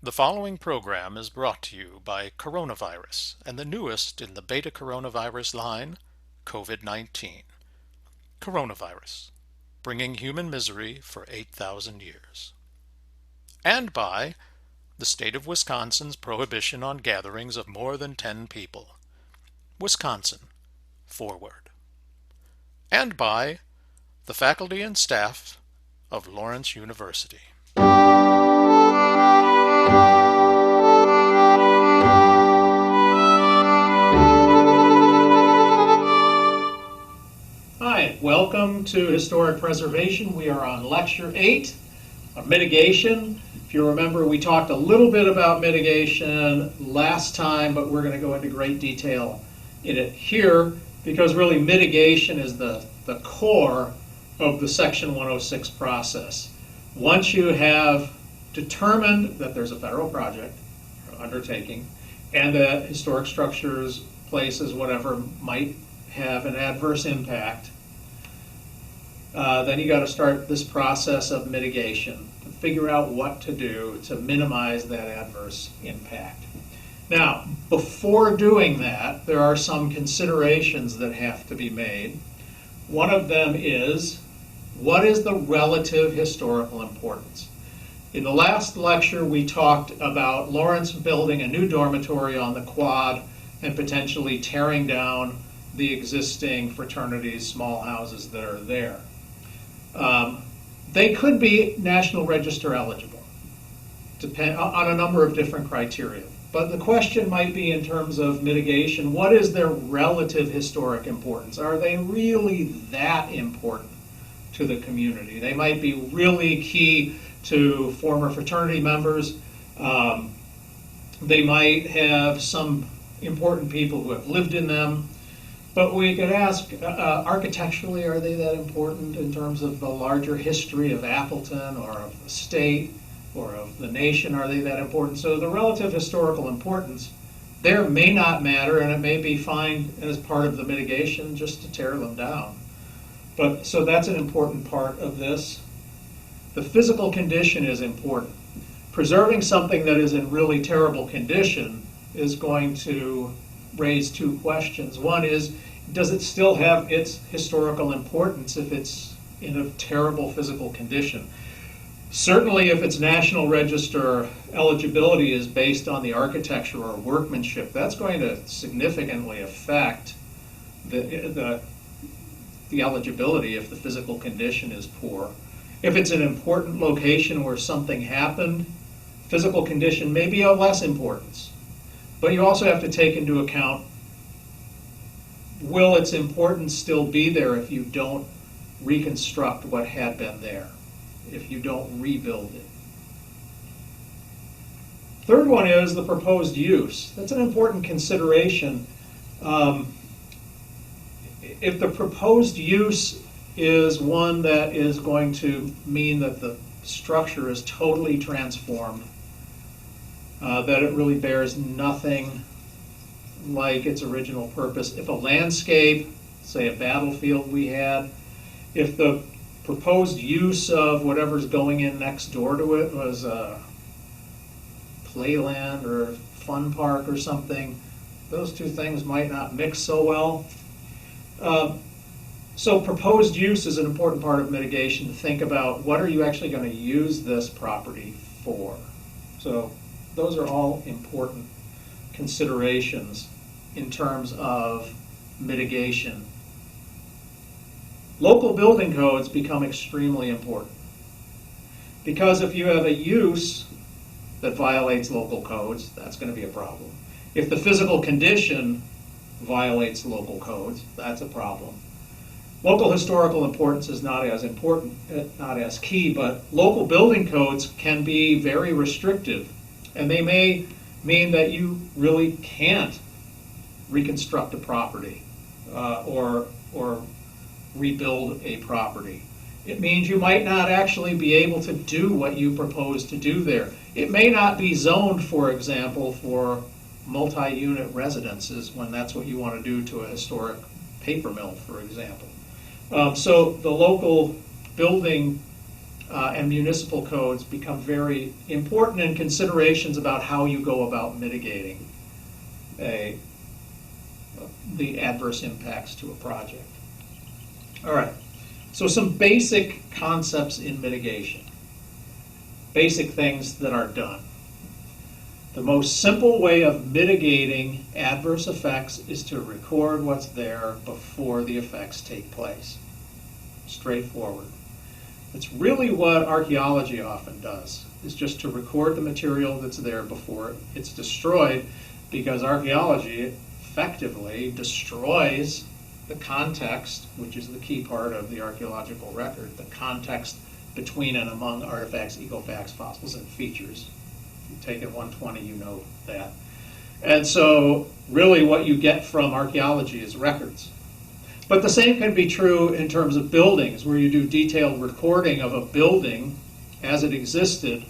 The following program is brought to you by coronavirus and the newest in the beta coronavirus line, COVID-19. Coronavirus, bringing human misery for 8,000 years. And by the state of Wisconsin's prohibition on gatherings of more than 10 people. Wisconsin, forward. And by the faculty and staff of Lawrence University. Hi, welcome to Historic Preservation. We are on Lecture 8, Mitigation. If you remember, we talked a little bit about mitigation last time, but we're going to go into great detail in it here because really mitigation is the core of the Section 106 process. Once you have determined that there's a federal project or undertaking and that historic structures, places, whatever, might have an adverse impact, then you got to start this process of mitigation to figure out what to do to minimize that adverse impact. Now, before doing that, there are some considerations that have to be made. One of them is, what is the relative historical importance? In the last lecture, we talked about Lawrence building a new dormitory on the quad and potentially tearing down the existing fraternities, small houses that are there. They could be National Register eligible, depend on a number of different criteria. But the question might be in terms of mitigation, what is their relative historic importance? Are they really that important to the community? They might be really key to former fraternity members. They might have some important people who have lived in them. But we could ask, architecturally, are they that important in terms of the larger history of Appleton or of the state or of the nation? Are they that important? So the relative historical importance there may not matter, and it may be fine as part of the mitigation just to tear them down. But so that's an important part of this. The physical condition is important. Preserving something that is in really terrible condition is going to raise two questions. One is, does it still have its historical importance if it's in a terrible physical condition? Certainly if its National Register eligibility is based on the architecture or workmanship, that's going to significantly affect the eligibility if the physical condition is poor. If it's an important location where something happened, physical condition may be of less importance. But you also have to take into account, will its importance still be there if you don't reconstruct what had been there, if you don't rebuild it? Third one is the proposed use. That's an important consideration. If the proposed use is one that is going to mean that the structure is totally transformed, that it really bears nothing like its original purpose. If a landscape, say a battlefield we had, if the proposed use of whatever's going in next door to it was a playland or a fun park or something, those two things might not mix so well. So proposed use is an important part of mitigation, to think about what are you actually going to use this property for. So those are all important considerations in terms of mitigation. Local building codes become extremely important because if you have a use that violates local codes, that's going to be a problem. If the physical condition violates local codes, that's a problem. Local historical importance is not as important, not as key, but local building codes can be very restrictive. And they may mean that you really can't reconstruct a property or rebuild a property. It means you might not actually be able to do what you propose to do there. It may not be zoned, for example, for multi-unit residences when that's what you want to do to a historic paper mill, for example. So the local building and municipal codes become very important in considerations about how you go about mitigating the adverse impacts to a project. All right, so some basic concepts in mitigation, basic things that are done. The most simple way of mitigating adverse effects is to record what's there before the effects take place. Straightforward. It's really what archaeology often does, is just to record the material that's there before it's destroyed, because archaeology effectively destroys the context, which is the key part of the archaeological record, the context between and among artifacts, ecofacts, fossils, and features. You take it 120, you know that. And so really what you get from archaeology is records. But the same can be true in terms of buildings, where you do detailed recording of a building as it existed,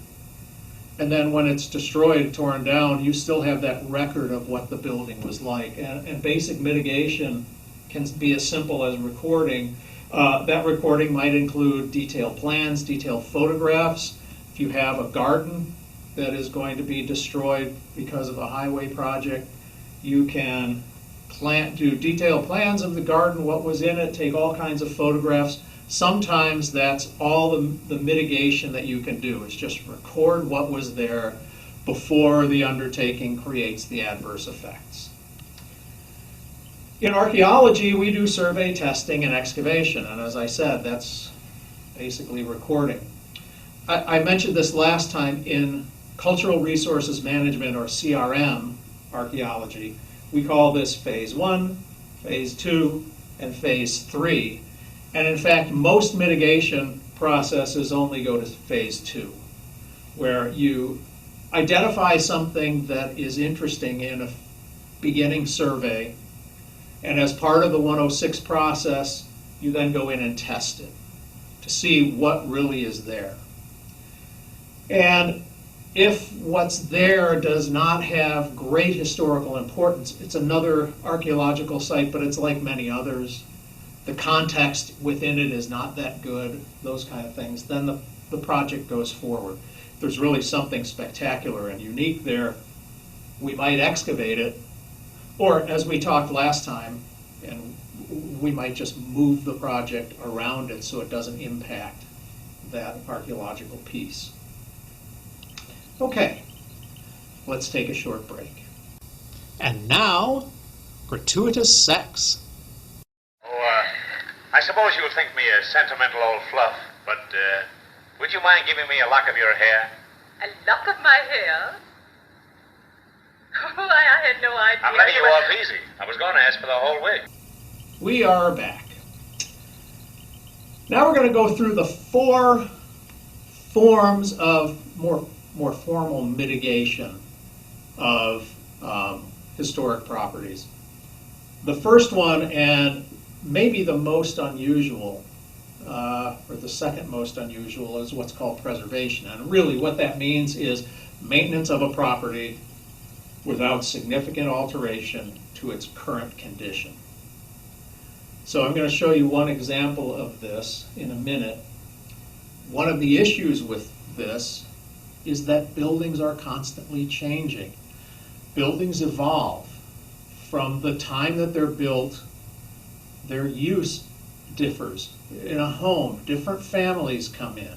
and then when it's destroyed, torn down, you still have that record of what the building was like. And basic mitigation can be as simple as recording. That recording might include detailed plans, detailed photographs. If you have a garden that is going to be destroyed because of a highway project, you can do detailed plans of the garden, what was in it, take all kinds of photographs. Sometimes that's all the mitigation that you can do, is just record what was there before the undertaking creates the adverse effects. In archaeology, we do survey testing and excavation, and as I said, that's basically recording. I mentioned this last time in Cultural Resources Management, or CRM, archaeology. We call this Phase 1, Phase 2, and Phase 3. And in fact, most mitigation processes only go to Phase 2, where you identify something that is interesting in a beginning survey, and as part of the 106 process, you then go in and test it to see what really is there. And if what's there does not have great historical importance, it's another archaeological site, but it's like many others. The context within it is not that good, those kind of things, then the project goes forward. If there's really something spectacular and unique there, we might excavate it, or as we talked last time, and we might just move the project around it so it doesn't impact that archaeological piece. Okay, let's take a short break. And now, gratuitous sex. I suppose you'll think me a sentimental old fluff, but would you mind giving me a lock of your hair? A lock of my hair? Why, I had no idea. I'm letting you off easy. I was going to ask for the whole wig. We are back. Now we're going to go through the 4 forms of more formal mitigation of historic properties. The first one, and maybe the most unusual, or the second most unusual, is what's called preservation. And really what that means is maintenance of a property without significant alteration to its current condition. So I'm going to show you one example of this in a minute. One of the issues with this is that buildings are constantly changing. Buildings evolve. From the time that they're built, their use differs. In a home, different families come in.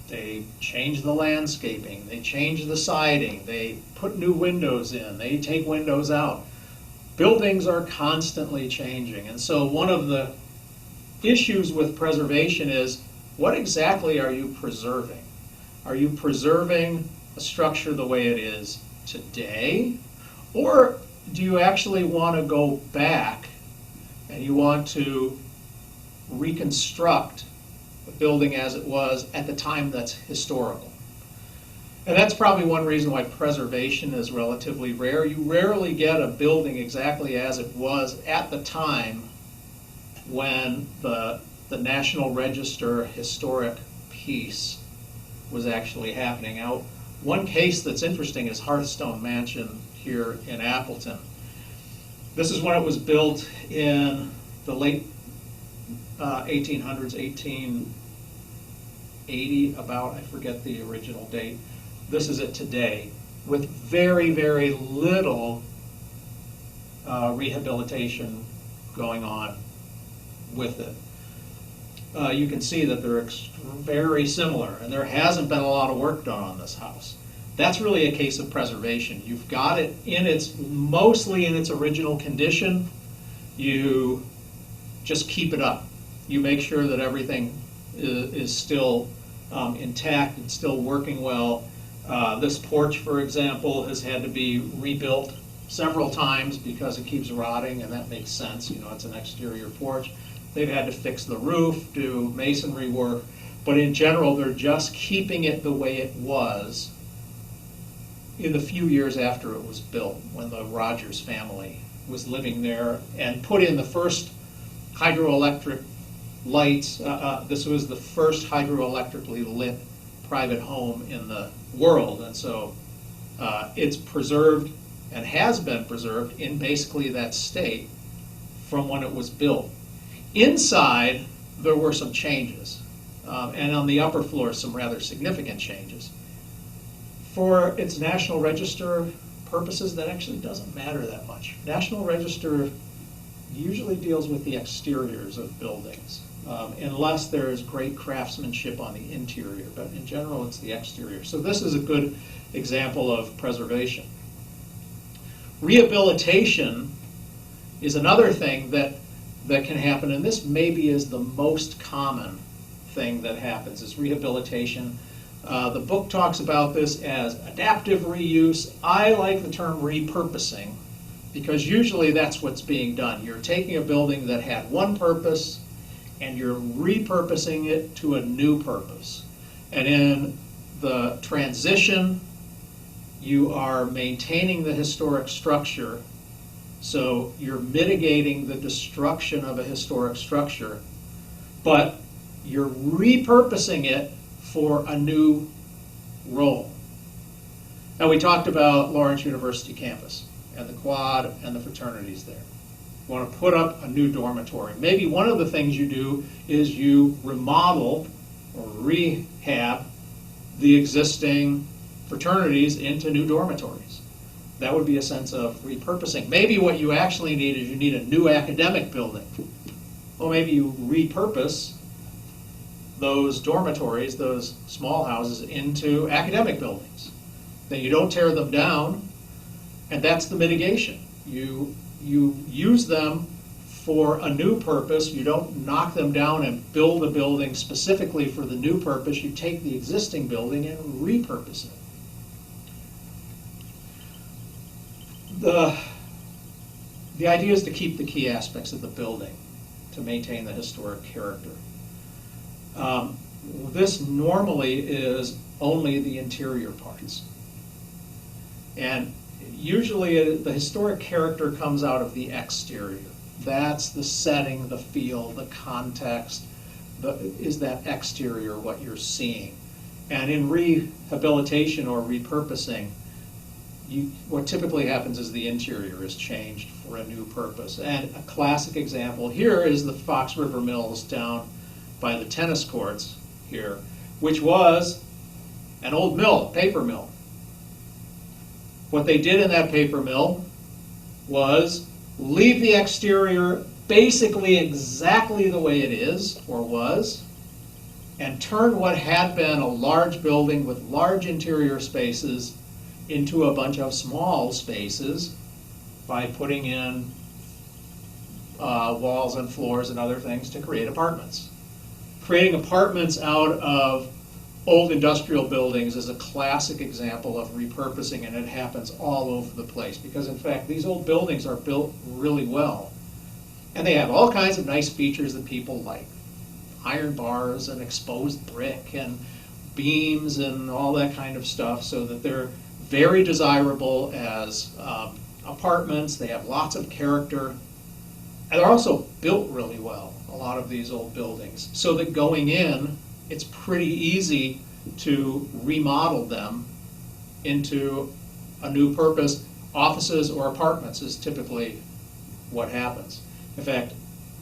They change the landscaping, they change the siding, they put new windows in, they take windows out. Buildings are constantly changing, and so one of the issues with preservation is, what exactly are you preserving? Are you preserving a structure the way it is today? Or do you actually want to go back and you want to reconstruct the building as it was at the time that's historical? And that's probably one reason why preservation is relatively rare. You rarely get a building exactly as it was at the time when the National Register historic piece was actually happening. Now, one case that's interesting is Hearthstone Mansion here in Appleton. This is when it was built in the late 1800s, 1980, about, I forget the original date. This is it today, with very, very little rehabilitation going on with it. You can see that they're very similar, and there hasn't been a lot of work done on this house. That's really a case of preservation. You've got it in mostly in its original condition. You just keep it up. You make sure that everything is still intact and still working well. This porch, for example, has had to be rebuilt several times because it keeps rotting, and that makes sense. You know, it's an exterior porch. They've had to fix the roof, do masonry work, but in general, they're just keeping it the way it was in the few years after it was built, when the Rogers family was living there and put in the first hydroelectric lights. This was the first hydroelectrically lit private home in the world, and so it's preserved and has been preserved in basically that state from when it was built. Inside, there were some changes, and on the upper floor, some rather significant changes. For its National Register purposes, that actually doesn't matter that much. National Register usually deals with the exteriors of buildings, unless there is great craftsmanship on the interior, but in general, it's the exterior. So this is a good example of preservation. Rehabilitation is another thing that can happen, and this maybe is the most common thing that happens, is rehabilitation. The book talks about this as adaptive reuse. I like the term repurposing, because usually that's what's being done. You're taking a building that had one purpose and you're repurposing it to a new purpose. And in the transition, you are maintaining the historic structure. So you're mitigating the destruction of a historic structure, but you're repurposing it for a new role. Now, we talked about Lawrence University campus and the quad and the fraternities there. You want to put up a new dormitory. Maybe one of the things you do is you remodel or rehab the existing fraternities into new dormitories. That would be a sense of repurposing. Maybe what you actually need is you need a new academic building. Well, maybe you repurpose those dormitories, those small houses, into academic buildings. Then you don't tear them down, and that's the mitigation. You use them for a new purpose. You don't knock them down and build a building specifically for the new purpose. You take the existing building and repurpose it. The idea is to keep the key aspects of the building to maintain the historic character. This normally is only the interior parts. And usually the historic character comes out of the exterior. That's the setting, the feel, the context, is that exterior what you're seeing. And in rehabilitation or repurposing, what typically happens is the interior is changed for a new purpose. And a classic example here is the Fox River Mills down by the tennis courts here, which was an old mill, paper mill. What they did in that paper mill was leave the exterior basically exactly the way it is or was, and turn what had been a large building with large interior spaces into a bunch of small spaces by putting in walls and floors and other things to create apartments. Creating apartments out of old industrial buildings is a classic example of repurposing, and it happens all over the place because, in fact, these old buildings are built really well. And they have all kinds of nice features that people like. Iron bars and exposed brick and beams and all that kind of stuff, so that they're very desirable as apartments. They have lots of character. And they're also built really well, a lot of these old buildings, so that going in, it's pretty easy to remodel them into a new purpose. Offices or apartments is typically what happens. In fact,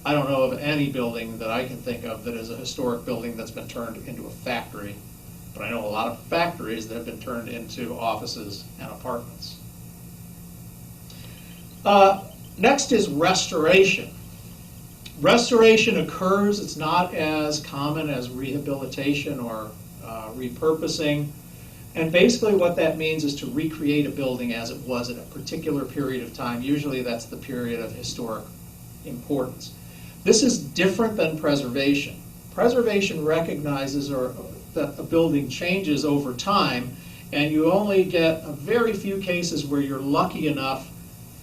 I don't know of any building that I can think of that is a historic building that's been turned into a factory, but I know a lot of factories that have been turned into offices and apartments. Next is restoration. Restoration occurs, it's not as common as rehabilitation or repurposing. And basically what that means is to recreate a building as it was at a particular period of time. Usually that's the period of historic importance. This is different than preservation. Preservation recognizes that a building changes over time, and you only get a very few cases where you're lucky enough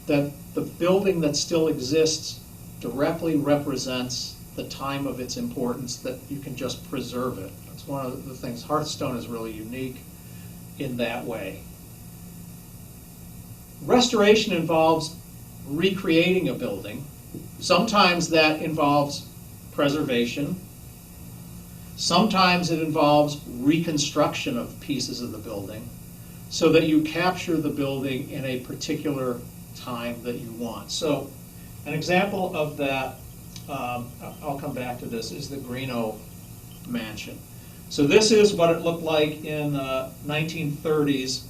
that the building that still exists directly represents the time of its importance, that you can just preserve it. That's one of the things. Hearthstone is really unique in that way. Restoration involves recreating a building. Sometimes that involves preservation. Sometimes it involves reconstruction of pieces of the building so that you capture the building in a particular time that you want. So an example of that, I'll come back to this, is the Greenough Mansion. So this is what it looked like in the 1930s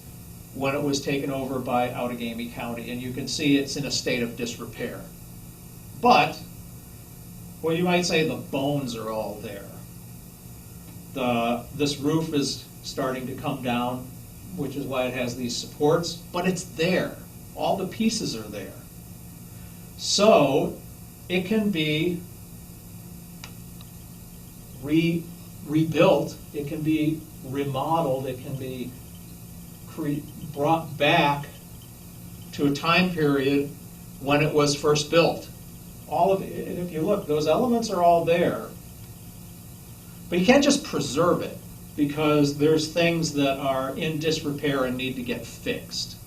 when it was taken over by Outagamie County, and you can see it's in a state of disrepair. But, well, you might say the bones are all there. This roof is starting to come down, which is why it has these supports, but it's there. All the pieces are there. So it can be rebuilt, it can be remodeled, it can be brought back to a time period when it was first built. All of it, and if you look, those elements are all there, but you can't just preserve it because there's things that are in disrepair and need to get fixed.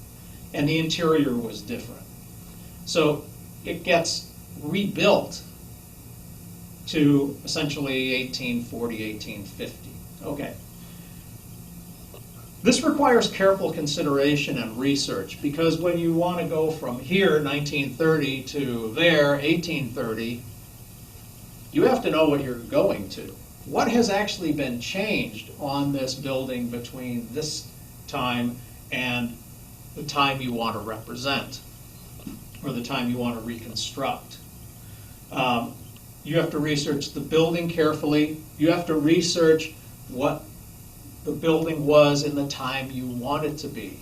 And the interior was different. So it gets rebuilt to essentially 1840, 1850. Okay. This requires careful consideration and research because when you want to go from here, 1930, to there, 1830, you have to know what you're going to. What has actually been changed on this building between this time and the time you want to represent, or the time you want to reconstruct? You have to research the building carefully. You have to research what the building was in the time you want it to be.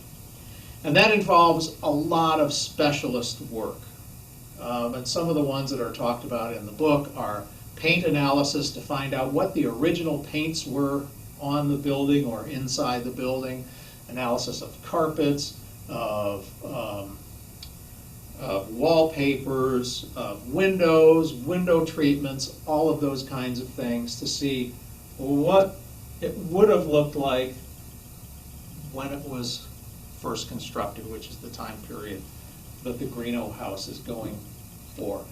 And that involves a lot of specialist work. And some of the ones that are talked about in the book are paint analysis to find out what the original paints were on the building or inside the building, analysis of carpets, of wallpapers, of windows, window treatments, all of those kinds of things to see what it would have looked like when it was first constructed, which is the time period that the Greenough house is going for.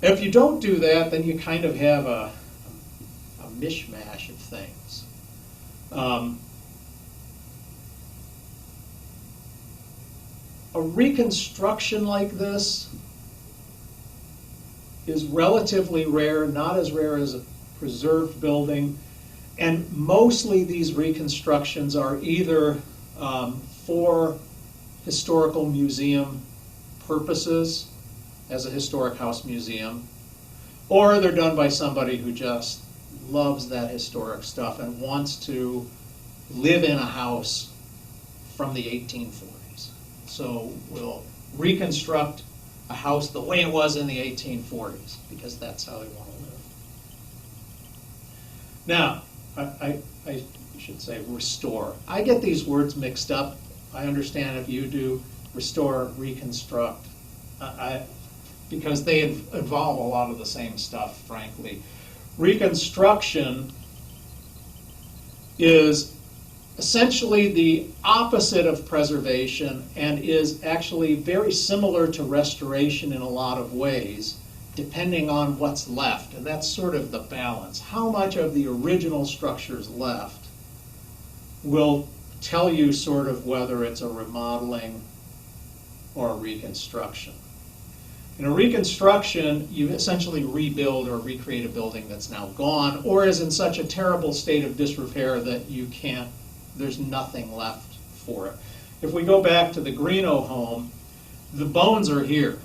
If you don't do that, then you kind of have a mishmash of things. A reconstruction like this is relatively rare, not as rare as a preserved building, and mostly these reconstructions are either for historical museum purposes, as a historic house museum, or they're done by somebody who just loves that historic stuff and wants to live in a house from the 1840s. So we'll reconstruct a house the way it was in the 1840s because that's how they want to live. Now, I should say restore. I get these words mixed up. I understand if you do restore, reconstruct, because they involve a lot of the same stuff, frankly. Reconstruction is essentially the opposite of preservation and is actually very similar to restoration in a lot of ways, depending on what's left. And that's sort of the balance. How much of the original structure's left will tell you sort of whether it's a remodeling or a reconstruction. In a reconstruction, you essentially rebuild or recreate a building that's now gone or is in such a terrible state of disrepair that you can't, there's nothing left for it. If we go back to the Greeno home, the bones are here.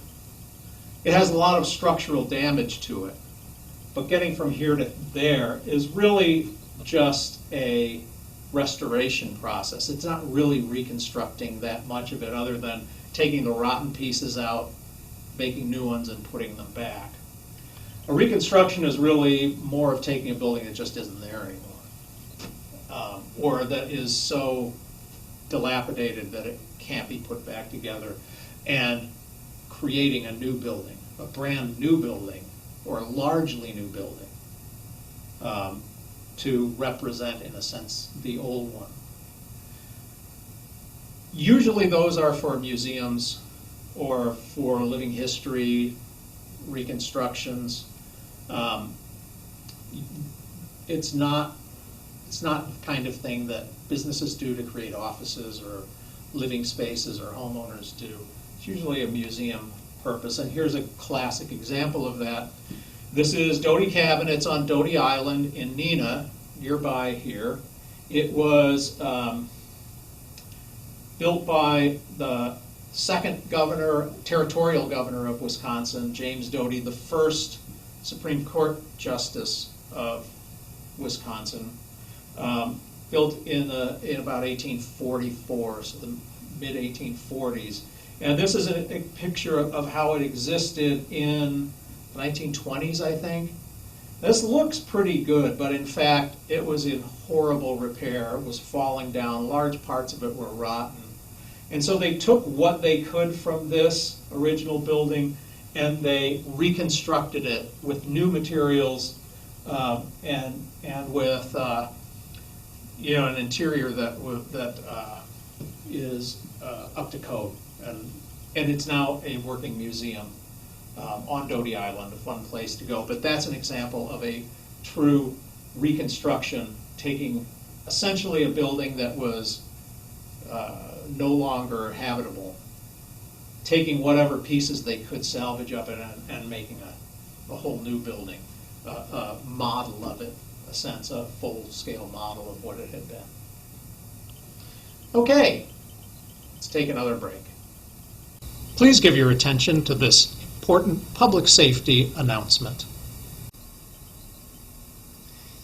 It has a lot of structural damage to it, but getting from here to there is really just a restoration process. It's not really reconstructing that much of it other than taking the rotten pieces out, making new ones, and putting them back. A reconstruction is really more of taking a building that just isn't there anymore, or that is so dilapidated that it can't be put back together, and creating a new building, a brand new building, or a largely new building, to represent, in a sense, the old one. Usually those are for museums or for living history reconstructions. It's not the kind of thing that businesses do to create offices or living spaces or homeowners do. It's usually a museum purpose, and here's a classic example of that. This is Doty Cabinets on Doty Island in Neenah, nearby here. It was built by the second governor, territorial governor of Wisconsin, James Doty, the first Supreme Court justice of Wisconsin, built in about 1844, so the mid-1840s. And this is a picture of how it existed in the 1920s, I think. This looks pretty good, but in fact, it was in horrible repair. It was falling down. Large parts of it were rotten. And so they took what they could from this original building and they reconstructed it with new materials and with an interior that is up to code. And it's now a working museum on Doty Island, a fun place to go. But that's an example of a true reconstruction, taking essentially a building that was no longer habitable, taking whatever pieces they could salvage of it and making a whole new building, a model of it, a full-scale model of what it had been. Okay, let's take another break. Please give your attention to this important public safety announcement.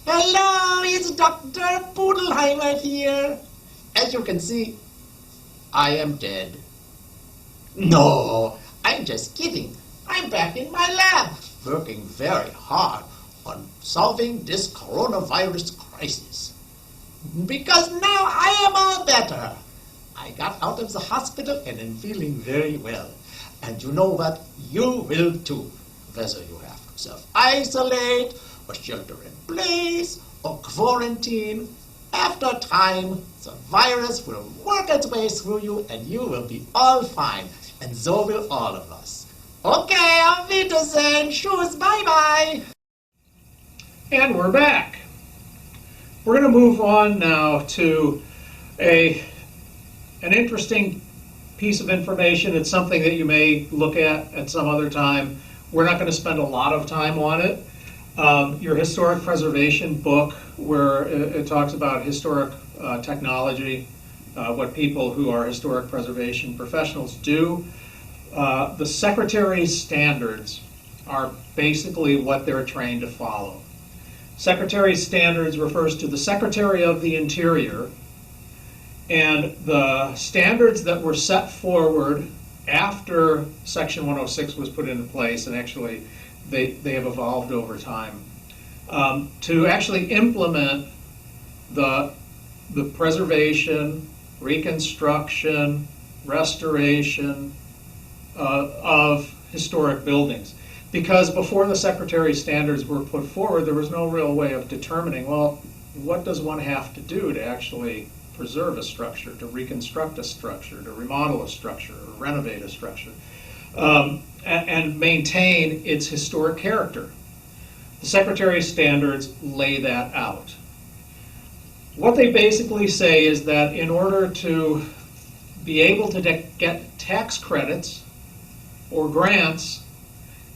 Hello, it's Dr. Pudelheimer here. As you can see, I am dead. No, I'm just kidding. I'm back in my lab, working very hard on solving this coronavirus crisis. Because now I am all better. I got out of the hospital and am feeling very well. And you know what? You will too. Whether you have to self-isolate, or shelter in place, or quarantine, after time, the virus will work its way through you and you will be all fine. And so will all of us. Okay, auf Wiedersehen. Tschüss, bye-bye. And we're back. We're going to move on now to an interesting piece of information. It's something that you may look at some other time. We're not going to spend a lot of time on it. Your historic preservation book, where it talks about historic technology, what people who are historic preservation professionals do. The Secretary's standards are basically what they're trained to follow. Secretary's standards refers to the Secretary of the Interior, and the standards that were set forward after Section 106 was put into place, and actually they have evolved over time, to actually implement the preservation, reconstruction, restoration of historic buildings. Because before the Secretary's standards were put forward, there was no real way of determining, well, what does one have to do to actually preserve a structure, to reconstruct a structure, to remodel a structure, or renovate a structure, and maintain its historic character. The Secretary's standards lay that out. What they basically say is that in order to be able to get tax credits or grants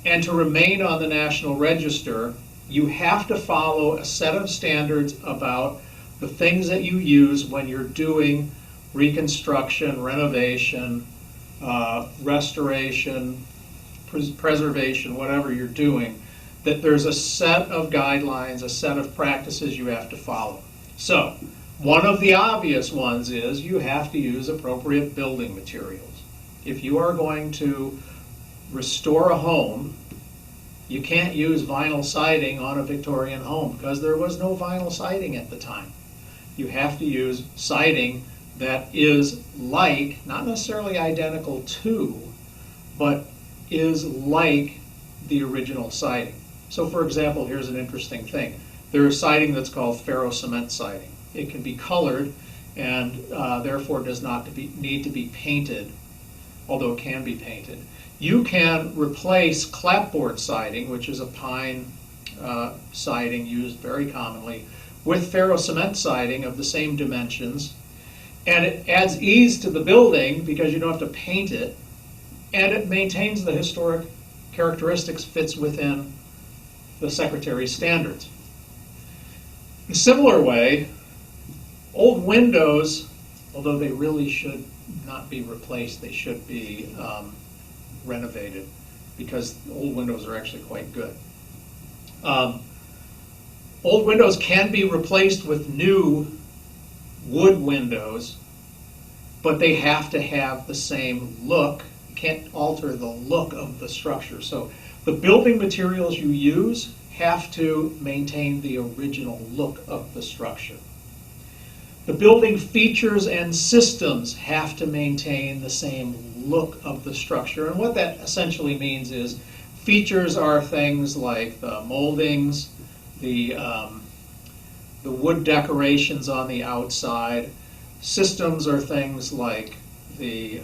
And to remain on the National Register, you have to follow a set of standards about the things that you use when you're doing reconstruction, renovation, restoration, preservation, whatever you're doing, that there's a set of guidelines, a set of practices you have to follow. So, one of the obvious ones is you have to use appropriate building materials. If you are going to restore a home, you can't use vinyl siding on a Victorian home because there was no vinyl siding at the time. You have to use siding that is like, not necessarily identical to, but is like the original siding. So for example, here's an interesting thing. There is siding that's called ferro-cement siding. It can be colored and therefore does not need to be painted, although it can be painted. You can replace clapboard siding, which is a pine siding used very commonly, with ferro-cement siding of the same dimensions, and it adds ease to the building because you don't have to paint it, and it maintains the historic characteristics, fits within the Secretary's standards. In a similar way, old windows, although they really should not be replaced, they should be renovated because old windows are actually quite good. Old windows can be replaced with new wood windows, but they have to have the same look. You can't alter the look of the structure. So the building materials you use have to maintain the original look of the structure. The building features and systems have to maintain the same look of the structure. And what that essentially means is features are things like the moldings, the wood decorations on the outside. Systems are things like the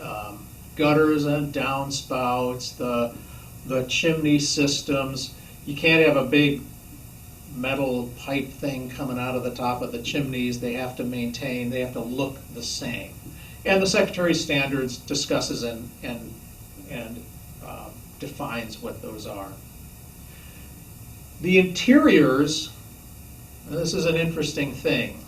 gutters and downspouts, the chimney systems. You can't have a big metal pipe thing coming out of the top of the chimneys. They have to look the same. And the Secretary's Standards discusses and defines what those are. The interiors, this is an interesting thing.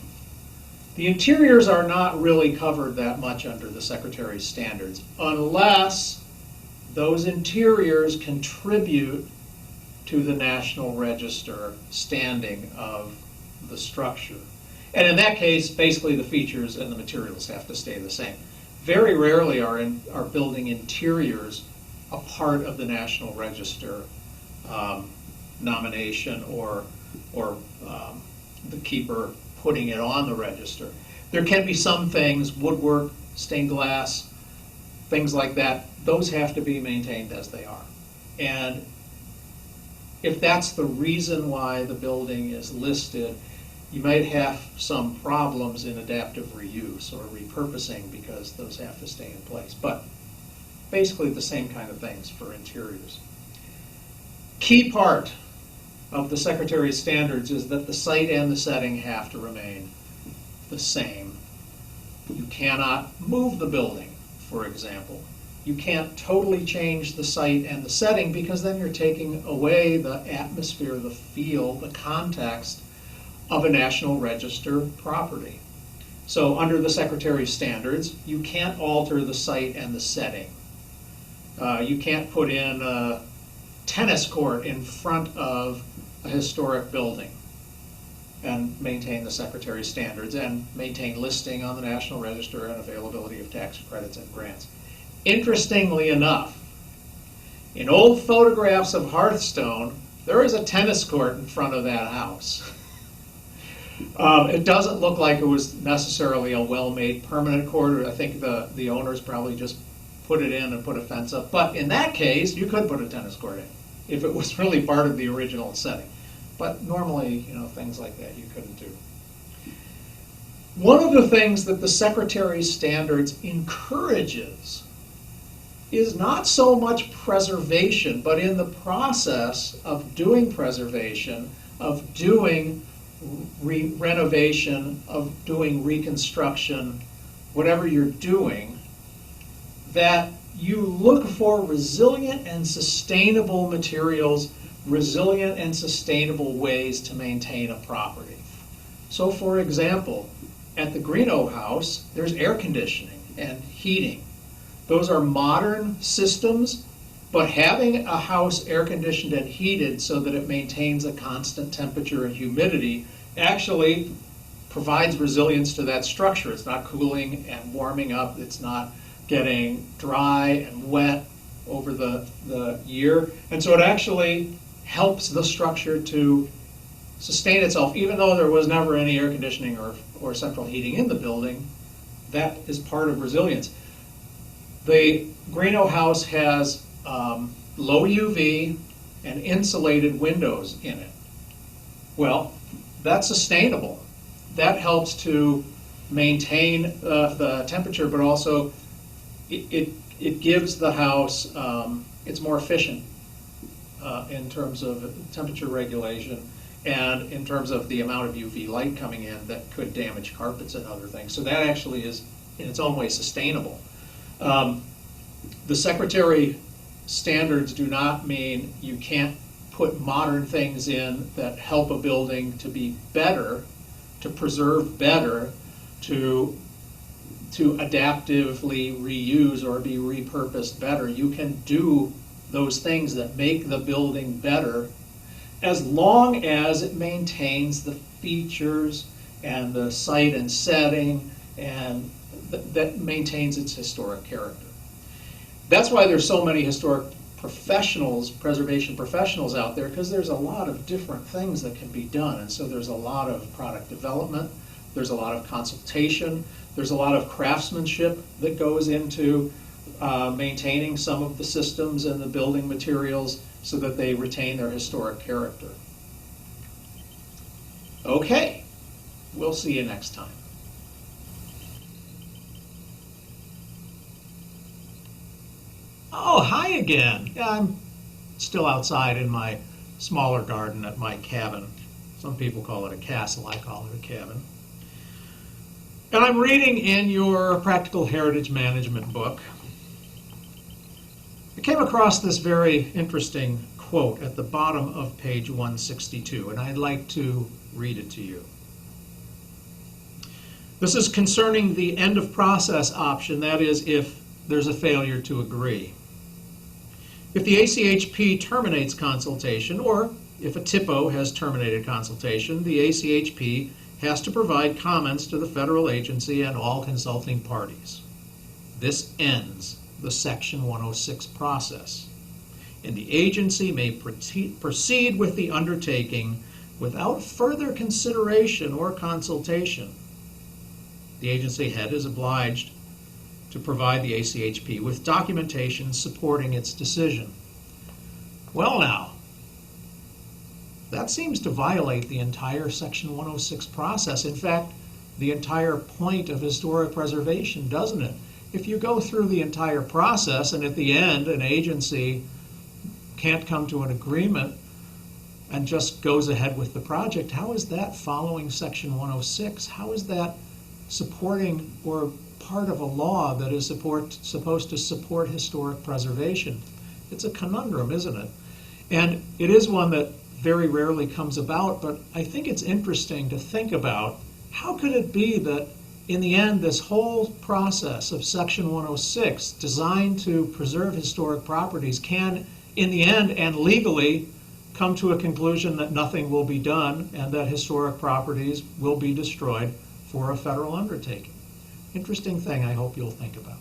The interiors are not really covered that much under the Secretary's Standards unless those interiors contribute to the National Register standing of the structure. And in that case, basically the features and the materials have to stay the same. Very rarely are building interiors a part of the National Register nomination or the keeper putting it on the register. There can be some things, woodwork, stained glass, things like that, those have to be maintained as they are. And if that's the reason why the building is listed, you might have some problems in adaptive reuse or repurposing because those have to stay in place. But basically the same kind of things for interiors. Key part of the Secretary's Standards is that the site and the setting have to remain the same. You cannot move the building, for example. You can't totally change the site and the setting because then you're taking away the atmosphere, the feel, the context of a National Register property. So under the Secretary's Standards, you can't alter the site and the setting. You can't put in a tennis court in front of a historic building and maintain the Secretary's Standards and maintain listing on the National Register and availability of tax credits and grants. Interestingly enough, in old photographs of Hearthstone, there is a tennis court in front of that house. It doesn't look like it was necessarily a well-made permanent court. I think the owners probably just put it in and put a fence up. But in that case, you could put a tennis court in if it was really part of the original setting. But normally, things like that you couldn't do. One of the things that the Secretary's Standards encourages is not so much preservation, but in the process of doing preservation, of doing renovation, of doing reconstruction, whatever you're doing, that you look for resilient and sustainable materials, resilient and sustainable ways to maintain a property. So for example, at the Greeno house, there's air conditioning and heating. Those are modern systems, but having a house air conditioned and heated so that it maintains a constant temperature and humidity actually provides resilience to that structure. It's not cooling and warming up. It's not getting dry and wet over the year. And so it actually helps the structure to sustain itself, even though there was never any air conditioning or central heating in the building. That is part of resilience. The Greeno house has low UV and insulated windows in it. Well, that's sustainable. That helps to maintain the temperature, but also it gives the house, it's more efficient in terms of temperature regulation and in terms of the amount of UV light coming in that could damage carpets and other things. So that actually is in its own way sustainable. The Secretary standards do not mean you can't put modern things in that help a building to be better, to preserve better, to adaptively reuse or be repurposed better. You can do those things that make the building better as long as it maintains the features and the site and setting and that maintains its historic character. That's why there's so many historic professionals, preservation professionals out there, because there's a lot of different things that can be done. And so there's a lot of product development, there's a lot of consultation, there's a lot of craftsmanship that goes into maintaining some of the systems and the building materials so that they retain their historic character. Okay, we'll see you next time. Oh, hi again. Yeah, I'm still outside in my smaller garden at my cabin. Some people call it a castle, I call it a cabin. And I'm reading in your Practical Heritage Management book. I came across this very interesting quote at the bottom of page 162, and I'd like to read it to you. This is concerning the end of process option, that is, if there's a failure to agree. If the ACHP terminates consultation, or if a TIPO has terminated consultation, the ACHP has to provide comments to the federal agency and all consulting parties. This ends the Section 106 process, and the agency may proceed with the undertaking without further consideration or consultation. The agency head is obliged to provide the ACHP with documentation supporting its decision. Well now, that seems to violate the entire Section 106 process. In fact, the entire point of historic preservation, doesn't it? If you go through the entire process and at the end an agency can't come to an agreement and just goes ahead with the project, how is that following Section 106? How is that supporting or part of a law that is supposed to support historic preservation? It's a conundrum, isn't it? And it is one that very rarely comes about, but I think it's interesting to think about how could it be that in the end this whole process of Section 106 designed to preserve historic properties can in the end and legally come to a conclusion that nothing will be done and that historic properties will be destroyed for a federal undertaking. Interesting thing I hope you'll think about.